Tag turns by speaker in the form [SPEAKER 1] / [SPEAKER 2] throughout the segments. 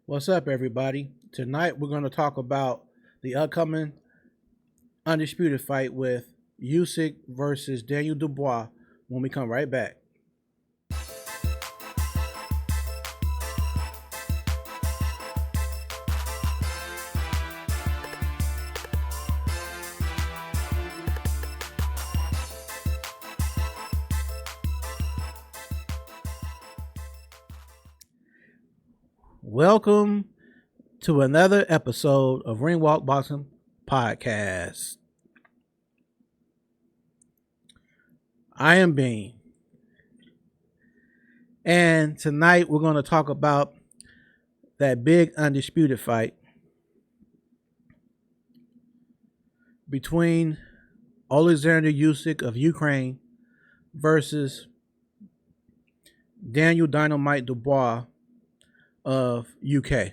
[SPEAKER 1] What's up, everybody? Tonight we're going to talk about the upcoming Undisputed fight with Usyk versus Daniel Dubois when we come right back. Welcome to another episode of Ringwalk Boxing Podcast. I am Bean. And tonight we're going to talk about that big undisputed fight between Alexander Usyk of Ukraine versus Daniel Dynamite Dubois of UK.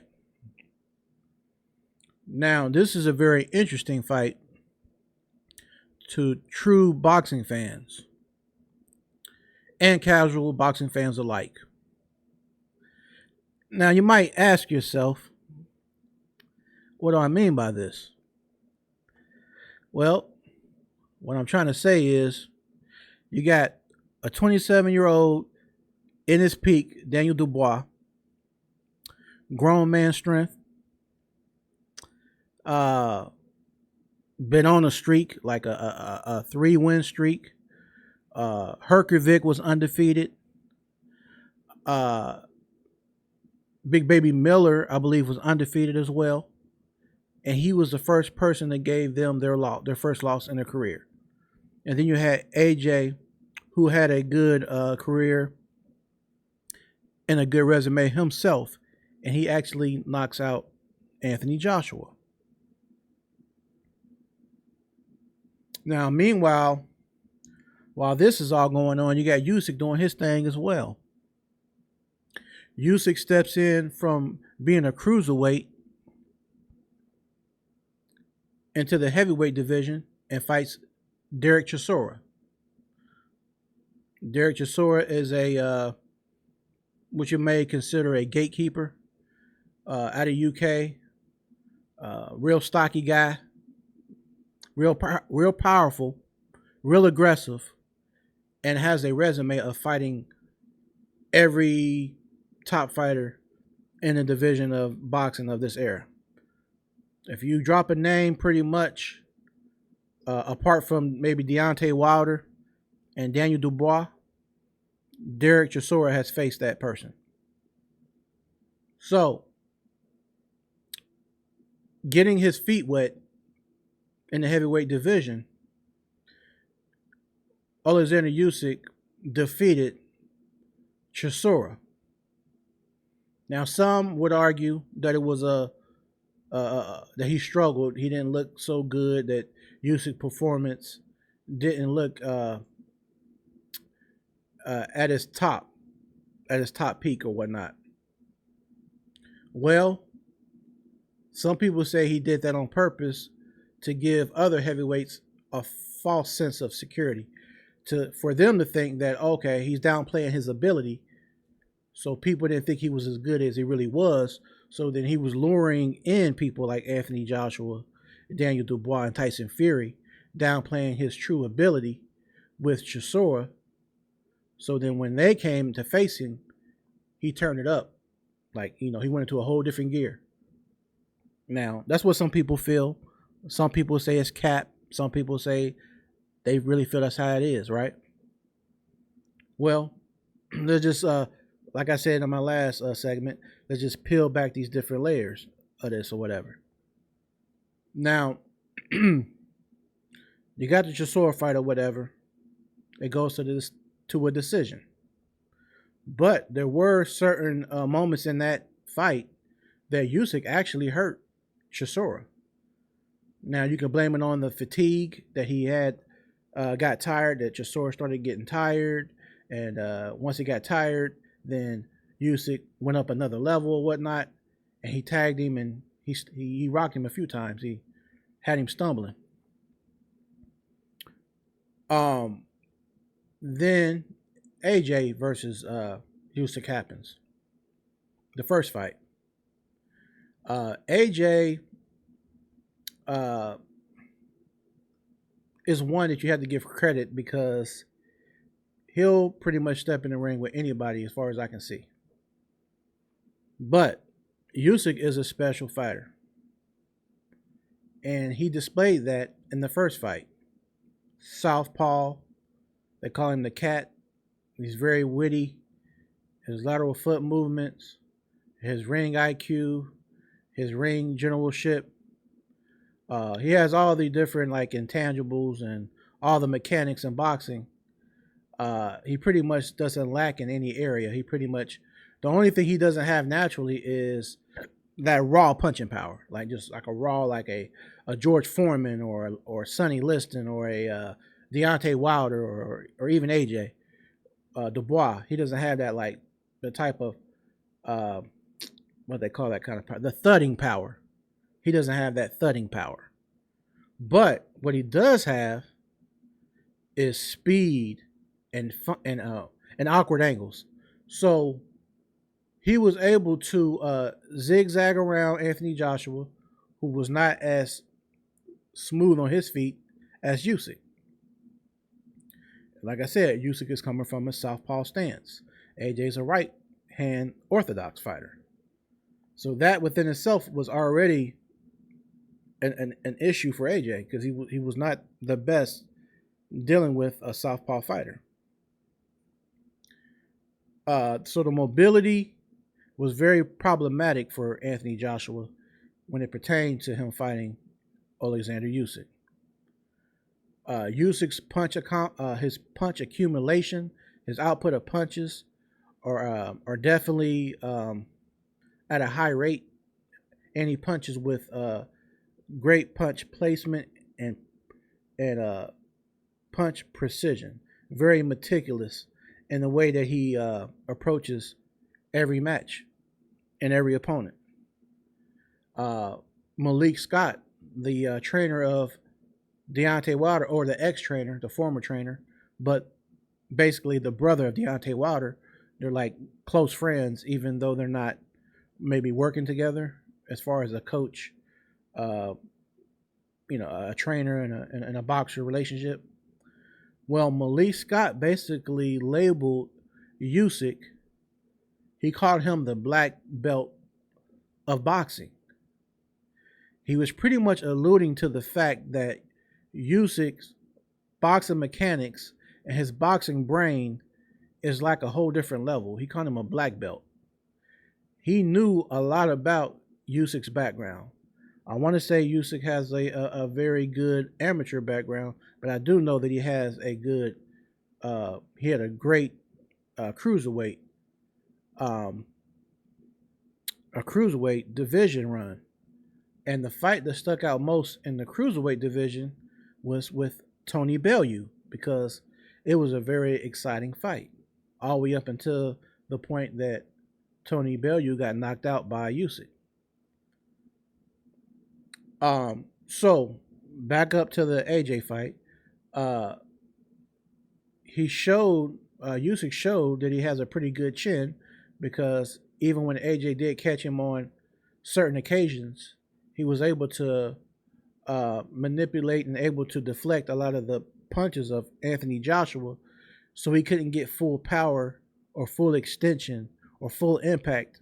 [SPEAKER 1] Now, this is a very interesting fight to true boxing fans and casual boxing fans alike. Now, you might ask yourself, what do I mean by this? Well, what I'm trying to say is you got a 27-year-old in his peak, Daniel Dubois, grown man strength, been on a streak, like a 3-win streak. Herkovic was undefeated. Big Baby Miller, I believe, was undefeated as well. And he was the first person that gave them their first loss in their career. And then you had AJ, who had a good career and a good resume himself. And he actually knocks out Anthony Joshua. Now, meanwhile, while this is all going on, you got Usyk doing his thing as well. Usyk steps in from being a cruiserweight into the heavyweight division and fights Derek Chisora. Derek Chisora is what you may consider a gatekeeper out of UK. Real stocky guy, real powerful, real aggressive, and has a resume of fighting every top fighter in the division of boxing of this era. If you drop a name, pretty much, apart from maybe Deontay Wilder and Daniel Dubois, Derek Chisora has faced that person. So, getting his feet wet in the heavyweight division, Alexander Usyk defeated Chisora. Now, some would argue that it was that he struggled. He didn't look so good. That Usyk's performance didn't look at his top peak or whatnot. Well, some people say he did that on purpose to give other heavyweights a false sense of security, for them to think that, okay, he's downplaying his ability, so people didn't think he was as good as he really was. So then he was luring in people like Anthony Joshua, Daniel Dubois, and Tyson Fury, downplaying his true ability with Chisora. So then when they came to face him, he turned it up. Like, he went into a whole different gear. Now, that's what some people feel. Some people say it's cap. Some people say they really feel that's how it is, right? Well, let's just, like I said in my last segment, let's just peel back these different layers of this or whatever. Now, you got the Chisora fight or whatever. It goes to a decision. But there were certain moments in that fight that Usyk actually hurt Chisora. Now, you can blame it on the fatigue that he had, got tired, that Chisora started getting tired. And once he got tired, then Usyk went up another level or whatnot. And he tagged him and he rocked him a few times. He had him stumbling. Then AJ versus Usyk happens. The first fight. AJ is one that you have to give credit because he'll pretty much step in the ring with anybody as far as I can see. But Usyk is a special fighter. And he displayed that in the first fight. Southpaw, they call him the cat. He's very witty. His lateral foot movements, his ring IQ, his ring generalship. He has all the different like intangibles and all the mechanics in boxing. He pretty much doesn't lack in any area. He pretty much the only thing he doesn't have naturally is that raw punching power, like just like a raw, like a George Foreman or Sonny Liston or a Deontay Wilder or even AJ Dubois. He doesn't have that like the type of uh, what they call that kind of power, the thudding power. He doesn't have that thudding power. But what he does have is speed and awkward angles. So he was able to zigzag around Anthony Joshua, who was not as smooth on his feet as Usyk. Like I said, Usyk is coming from a southpaw stance. AJ's a right hand orthodox fighter. So that within itself was already an issue for AJ because he was not the best dealing with a southpaw fighter. So the mobility was very problematic for Anthony Joshua when it pertained to him fighting Alexander Usyk. Usyk's his punch accumulation, his output of punches are definitely at a high rate, and he punches with great punch placement and punch precision. Very meticulous in the way that he approaches every match and every opponent. Malik Scott, the trainer of Deontay Wilder, or the ex-trainer, the former trainer, but basically the brother of Deontay Wilder. They're like close friends, even though they're not maybe working together as far as a coach, a trainer and a boxer relationship. Well, Malik Scott basically labeled Usyk. He called him the black belt of boxing. He was pretty much alluding to the fact that Usyk's boxing mechanics and his boxing brain is like a whole different level. He called him a black belt. He knew a lot about Usyk's background. I want to say Usyk has a very good amateur background, but I do know that he has he had a great cruiserweight, a cruiserweight division run. And the fight that stuck out most in the cruiserweight division was with Tony Bellew because it was a very exciting fight, all the way up until the point that Tony Bellew got knocked out by Usyk. So back up to the AJ fight. Usyk showed that he has a pretty good chin because even when AJ did catch him on certain occasions, he was able to manipulate and able to deflect a lot of the punches of Anthony Joshua, so he couldn't get full power or full extension or full impact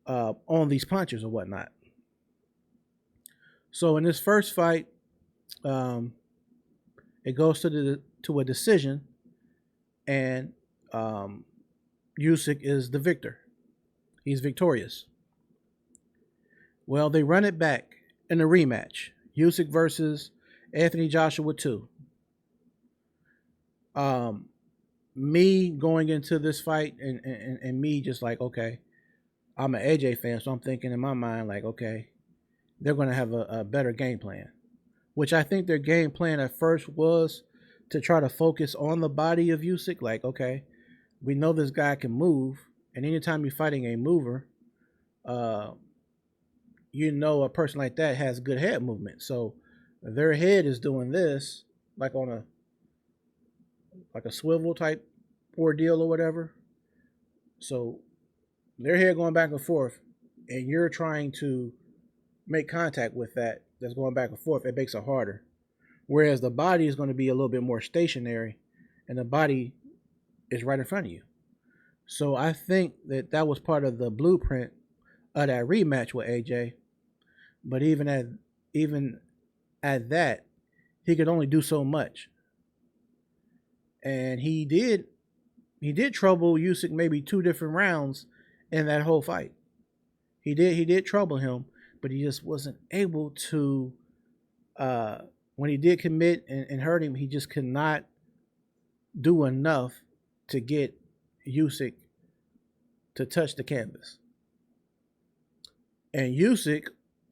[SPEAKER 1] on these punches or whatnot. So in this first fight, it goes to a decision, and Usyk is the victor. He's victorious. Well, they run it back in a rematch. Usyk versus Anthony Joshua 2. Me going into this fight and me just like, okay, I'm an AJ fan, so I'm thinking in my mind like, okay, they're going to have a better game plan. Which I think their game plan at first was to try to focus on the body of Usyk. Like, okay, we know this guy can move, and anytime you're fighting a mover, a person like that has good head movement. So their head is doing this like on a swivel type ordeal or whatever. So their head going back and forth, and you're trying to make contact with that's going back and forth, it makes it harder. Whereas the body is going to be a little bit more stationary, and the body is right in front of you. So I think that was part of the blueprint of that rematch with AJ. But even at that, he could only do so much, and he did trouble Usyk maybe 2 different rounds in that whole fight. He did trouble him, but he just wasn't able to. When he did commit and hurt him, he just could not do enough to get Usyk to touch the canvas. And Usyk,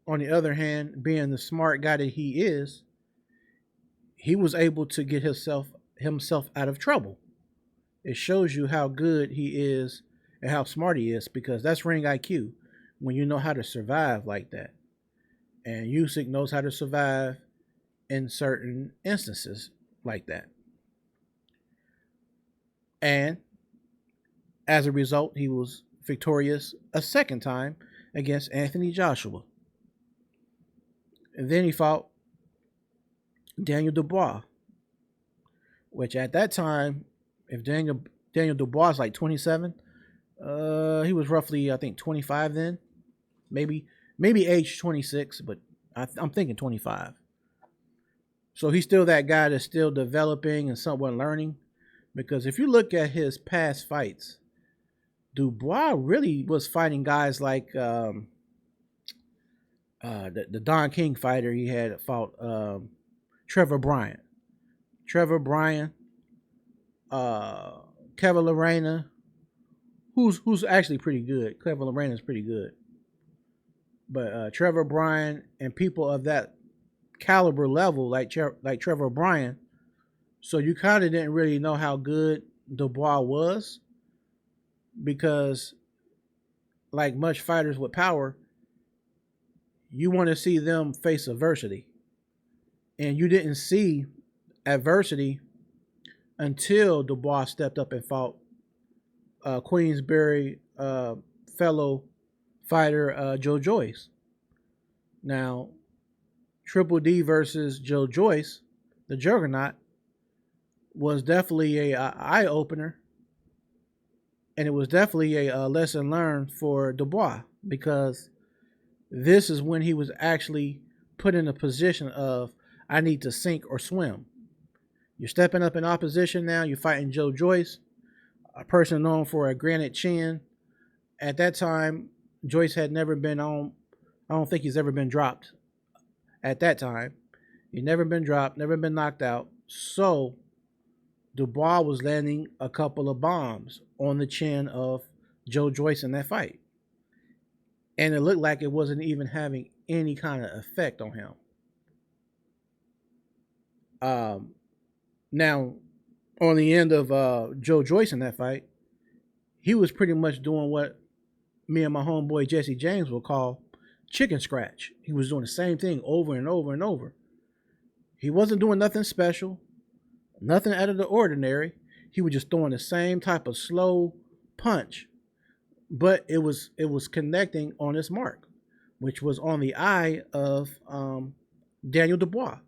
[SPEAKER 1] on the other hand, being the smart guy that he is, he was able to get himself out of trouble. It shows you how good he is and how smart he is, because that's ring IQ, when you know how to survive like that. And Usyk knows how to survive in certain instances like that. And as a result, he was victorious a second time against Anthony Joshua. And then he fought Daniel Dubois, which at that time, if Daniel Dubois is like 27, he was roughly, I think, 25 then. Maybe age 26, but I'm thinking 25. So he's still that guy that's still developing and somewhat learning. Because if you look at his past fights, Dubois really was fighting guys like the Don King fighter he had fought, Trevor Bryan, Kevin Lerena, who's actually pretty good. Kevin Lerena is pretty good. But Trevor Bryan and people of that caliber level, like Trevor Bryan, so you kind of didn't really know how good Dubois was, because like much fighters with power, you want to see them face adversity. And you didn't see adversity until Dubois stepped up and fought Queensberry fellow fighter Joe Joyce. Now, Triple D versus Joe Joyce, the Juggernaut, was definitely a eye-opener. And it was definitely a lesson learned for Dubois, because this is when he was actually put in a position of, I need to sink or swim. You're stepping up in opposition now. You're fighting Joe Joyce, a person known for a granite chin. At that time, Joyce had never been on, I don't think he's ever been dropped at that time. He'd never been dropped, never been knocked out. So Dubois was landing a couple of bombs on the chin of Joe Joyce in that fight. And it looked like it wasn't even having any kind of effect on him. Now, on the end of Joe Joyce in that fight, he was pretty much doing what me and my homeboy Jesse James will call chicken scratch. He was doing the same thing over and over and over. He wasn't doing nothing special, nothing out of the ordinary. He was just throwing the same type of slow punch, but it was connecting on his mark, which was on the eye of Daniel Dubois.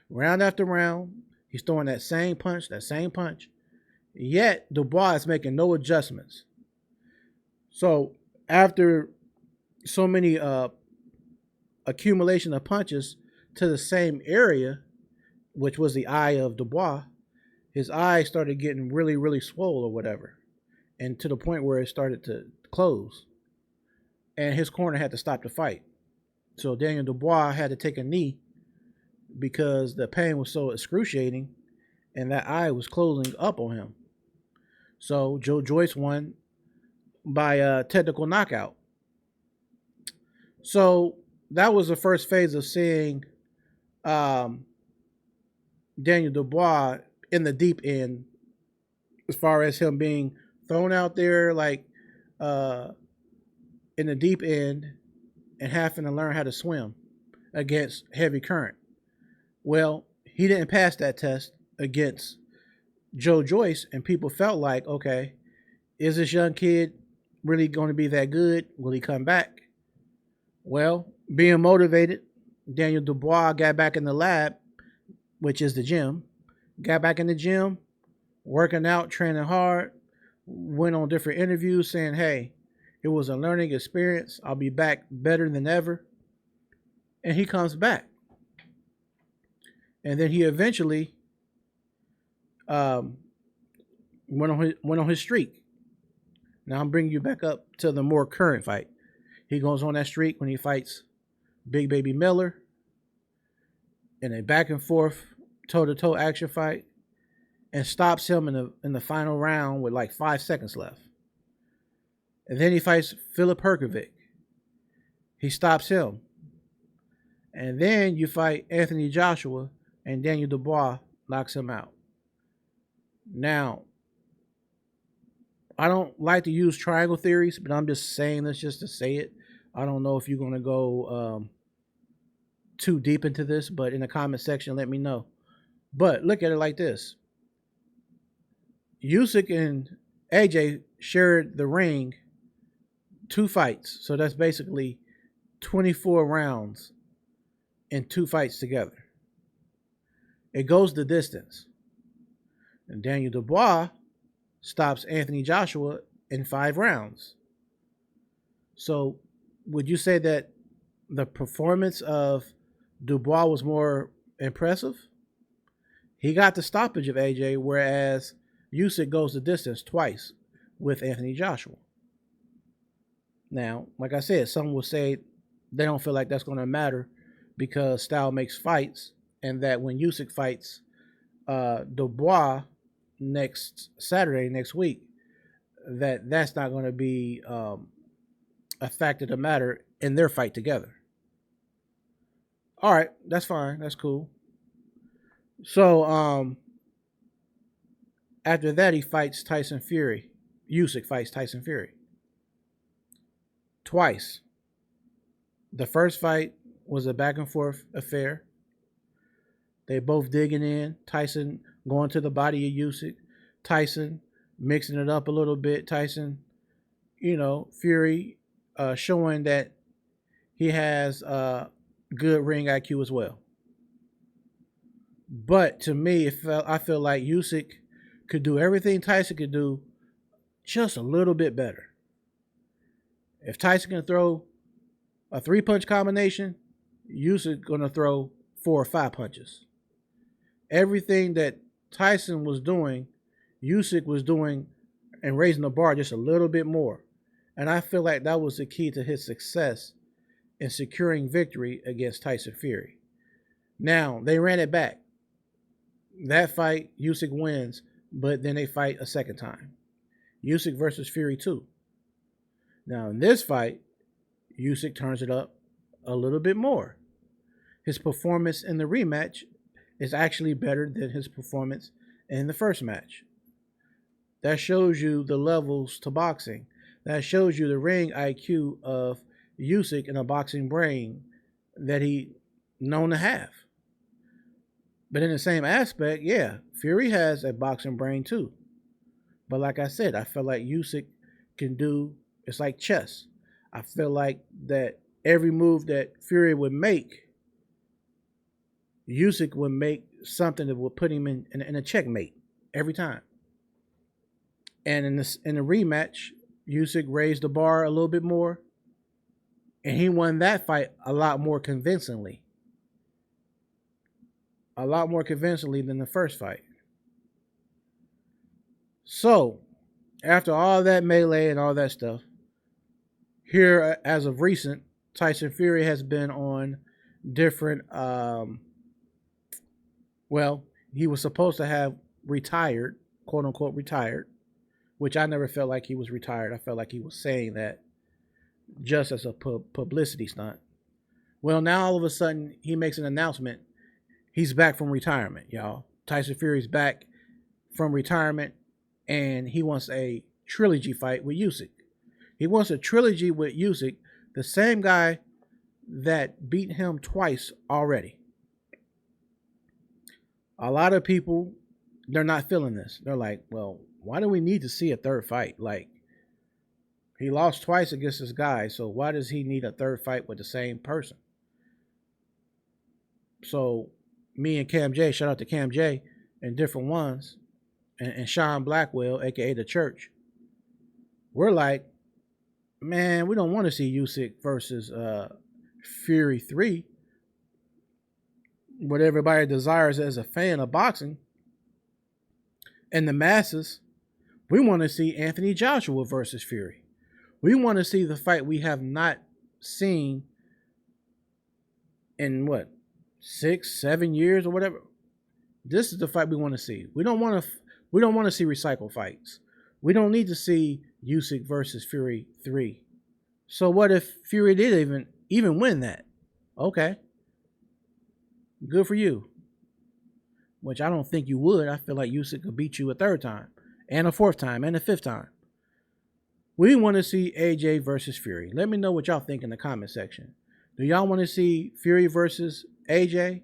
[SPEAKER 1] Round after round, he's throwing that same punch. Yet Dubois is making no adjustments. So after so many accumulation of punches to the same area, which was the eye of Dubois, his eye started getting really, really swole or whatever, and to the point where it started to close. And his corner had to stop the fight. So Daniel Dubois had to take a knee because the pain was so excruciating and that eye was closing up on him. So Joe Joyce won by a technical knockout. So that was the first phase of seeing Daniel Dubois in the deep end, as far as him being thrown out there like in the deep end and having to learn how to swim against heavy current. Well, he didn't pass that test against Joe Joyce, and people felt like, okay, is this young kid really going to be that good? Will he come back? Well, Being motivated, Daniel Dubois got back in the lab, which is the gym. Got back in the gym, working out, training hard, went on different interviews saying, hey, it was a learning experience. I'll be back better than ever. And he comes back. And then he eventually um, went on his streak. Now I'm bringing you back up to the more current fight. He goes on that streak when he fights Big Baby Miller in a back and forth, toe to toe action fight, and stops him in the final round with like 5 seconds left. And then he fights Filip Hrgovic. He stops him. And then you fight Anthony Joshua, and Daniel Dubois knocks him out. Now, I don't like to use triangle theories, but I'm just saying this just to say it. I don't know if you're going to go too deep into this, but in the comment section, let me know. But look at it like this. Usyk and AJ shared the ring 2 fights. So that's basically 24 rounds in 2 fights together. It goes the distance. And Daniel Dubois stops Anthony Joshua in 5 rounds. So would you say that the performance of Dubois was more impressive? He got the stoppage of AJ, whereas Usyk goes the distance twice with Anthony Joshua. Now, like I said, some will say they don't feel like that's going to matter because style makes fights, and that when Usyk fights Dubois next Saturday, next week, that's not going to be a factor to matter in their fight together. All right, that's fine. That's cool. So after that, he fights Tyson Fury. Usyk fights Tyson Fury twice. The first fight was a back and forth affair. They both digging in. Tyson going to the body of Usyk. Tyson mixing it up a little bit. Tyson, Fury showing that he has good ring IQ as well. But to me, I feel like Usyk could do everything Tyson could do, just a little bit better. If Tyson can throw a 3-punch combination, Usyk gonna throw 4 or 5 punches. Everything that Tyson was doing, Usyk was doing and raising the bar just a little bit more. And I feel like that was the key to his success in securing victory against Tyson Fury. Now, they ran it back. That fight, Usyk wins, but then they fight a second time. Usyk versus Fury 2. Now, in this fight, Usyk turns it up a little bit more. His performance in the rematch is actually better than his performance in the first match. That shows you the levels to boxing. That shows you the ring IQ of Usyk and a boxing brain that he known to have. But in the same aspect, yeah, Fury has a boxing brain too. But like I said, I feel like Usyk can do, it's like chess. I feel like that every move that Fury would make, Usyk would make something that would put him in a checkmate every time. And in the rematch, Usyk raised the bar a little bit more, and he won that fight a lot more convincingly. A lot more convincingly than the first fight. So, after all that melee and all that stuff, here as of recent, Tyson Fury has been on different, he was supposed to have retired, quote unquote retired, which I never felt like he was retired. I felt like he was saying that just as a publicity stunt. Well, now all of a sudden, he makes an announcement. He's back from retirement, y'all. Tyson Fury's back from retirement, and he wants a trilogy fight with Usyk. He wants a trilogy with Usyk, the same guy that beat him twice already. A lot of people, they're not feeling this. They're like, well, why do we need to see a third fight? Like, he lost twice against this guy, so why does he need a third fight with the same person? So me and Cam J, shout out to Cam J and different ones, and Sean Blackwell, aka the Church, we're like, man, we don't want to see Usyk versus Fury 3. What everybody desires as a fan of boxing and the masses, we want to see Anthony Joshua versus Fury. We want to see the fight we have not seen in what, 6-7 years or whatever. This is the fight we want to see. We don't want to see recycle fights. We don't need to see Usyk versus Fury 3. So what if Fury did even win that? Okay. Good for you. Which I don't think you would. I feel like Usyk could beat you a third time, and a fourth time, and a fifth time. We want to see AJ versus Fury. Let me know what y'all think in the comment section. Do y'all want to see Fury versus AJ?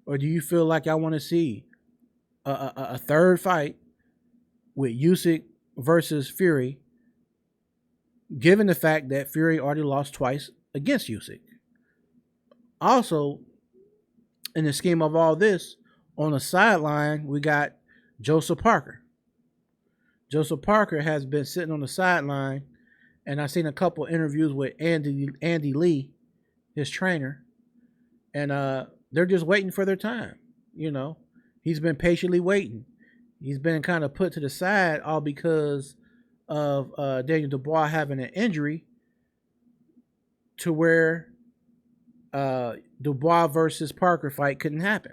[SPEAKER 1] Or do you feel like y'all want to see a third fight with Usyk versus Fury, given the fact that Fury already lost twice against Usyk? Also, in the scheme of all this, on the sideline, we got Joseph Parker. Joseph Parker has been sitting on the sideline, and I've seen a couple interviews with Andy Lee, his trainer, and they're just waiting for their time. You know, he's been patiently waiting. He's been kind of put to the side all because of Daniel Dubois having an injury to where Dubois versus Parker fight couldn't happen.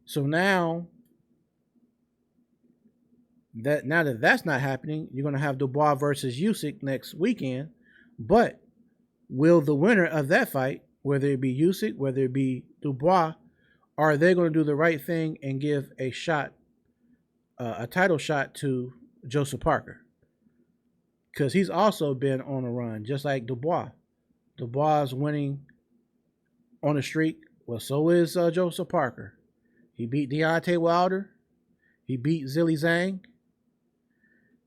[SPEAKER 1] So now that that's not happening, you're going to have Dubois versus Usyk next weekend. But will the winner of that fight, whether it be Usyk, whether it be Dubois, are they going to do the right thing and give a shot, a title shot to Joseph Parker? Because he's also been on a run, just like Dubois. Dubois is winning on a streak. Well, so is Joseph Parker. He beat Deontay Wilder. He beat Zilly Zhang.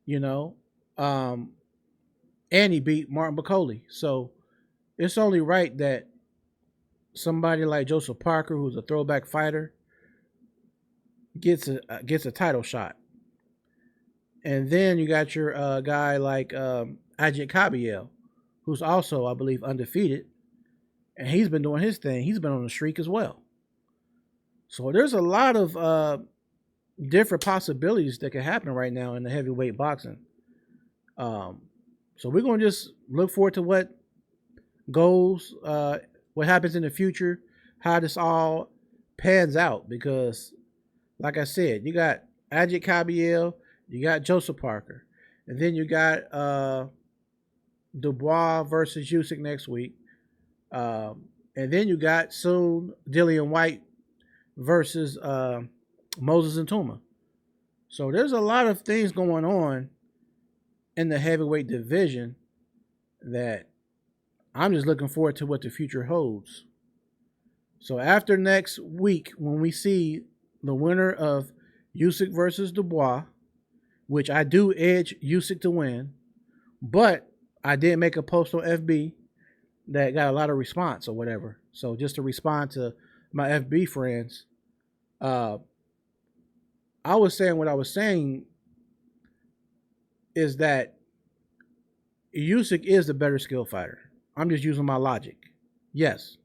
[SPEAKER 1] You know, and he beat Martin Bakole. So it's only right that somebody like Joseph Parker, who's a throwback fighter, gets a title shot. And then you got your guy like Ajit Kabiel, who's also, I believe, undefeated. And he's been doing his thing. He's been on the streak as well. So there's a lot of different possibilities that could happen right now in the heavyweight boxing. So we're going to just look forward to what goes, what happens in the future, how this all pans out. Because, like I said, you got Ajit Kabiel, you got Joseph Parker, and then you got Dubois versus Usyk next week. And then you got soon Dillian White versus Moses Ntuma. So there's a lot of things going on in the heavyweight division that I'm just looking forward to what the future holds. So after next week, when we see the winner of Usyk versus Dubois, which I do edge Usyk to win, but I did make a post on FB that got a lot of response or whatever. So just to respond to my FB friends, I was saying what I was saying is that Usyk is the better skill fighter. I'm just using my logic. Yes,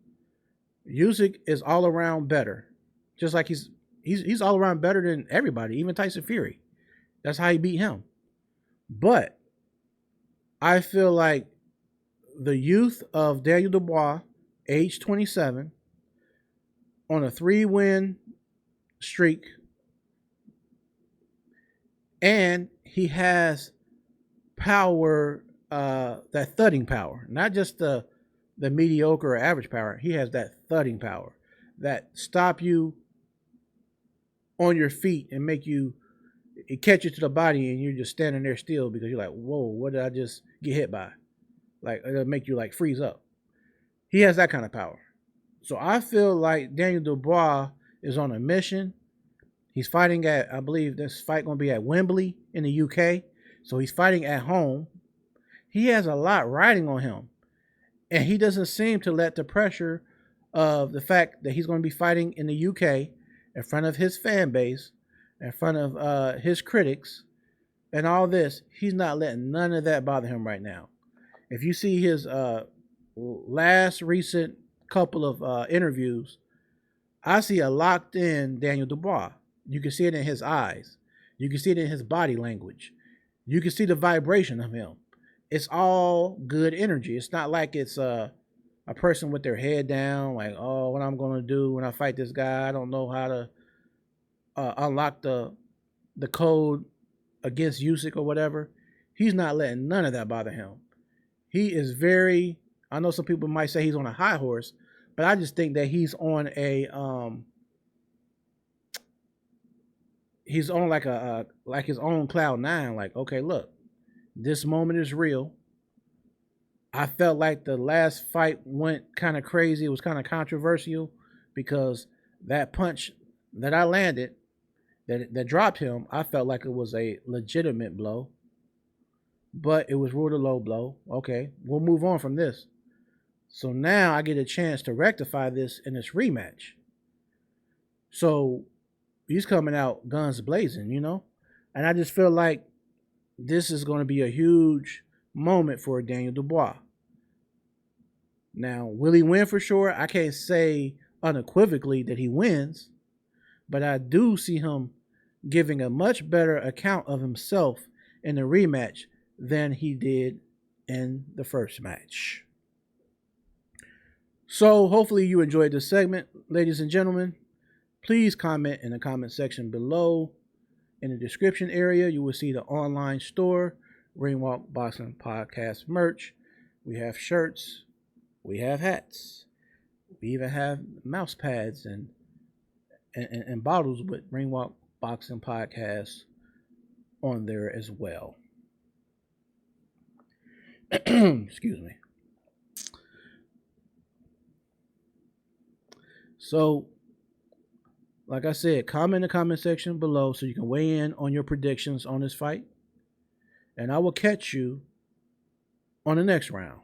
[SPEAKER 1] Usyk is all around better. Just like he's all around better than everybody, even Tyson Fury. That's how he beat him. But I feel like the youth of Daniel Dubois, age 27, on a 3-win streak, and he has power, that thudding power, not just the mediocre or average power. He has that thudding power that stop you on your feet and make you, it catch you to the body and you're just standing there still because you're like, whoa, what did I just get hit by? Like, it'll make you like freeze up. He has that kind of power. So I feel like Daniel Dubois is on a mission. He's fighting at, I believe this fight going to be at Wembley in the UK. So he's fighting at home. He has a lot riding on him. And he doesn't seem to let the pressure of the fact that he's going to be fighting in the UK in front of his fan base, in front of his critics, and all this, he's not letting none of that bother him right now. If you see his last recent couple of interviews, I see a locked in Daniel Dubois. You can see it in his eyes. You can see it in his body language. You can see the vibration of him. It's all good energy. It's not like it's a person with their head down, like, oh, what I'm going to do when I fight this guy. I don't know how to unlock the code against Usyk or whatever. He's not letting none of that bother him. He is very, I know some people might say he's on a high horse, but I just think that he's on he's on like his own cloud nine. Like, okay, look, this moment is real. I felt like the last fight went kind of crazy. It was kind of controversial because that punch that I landed that dropped him, I felt like it was a legitimate blow, but it was ruled a low blow. Okay, we'll move on from this. So now I get a chance to rectify this in this rematch. So he's coming out guns blazing, you know? And I just feel like this is going to be a huge moment for Daniel Dubois. Now, will he win for sure? I can't say unequivocally that he wins, but I do see him giving a much better account of himself in the rematch than he did in the first match. So hopefully you enjoyed this segment, ladies and gentlemen. Please comment in the comment section below. In the description area, you will see the online store, Ringwalk Boxing Podcast merch. We have shirts. We have hats. We even have mouse pads and bottles with Ringwalk Boxing Podcast on there as well. Excuse me. So, like I said, comment in the comment section below so you can weigh in on your predictions on this fight. And I will catch you on the next round.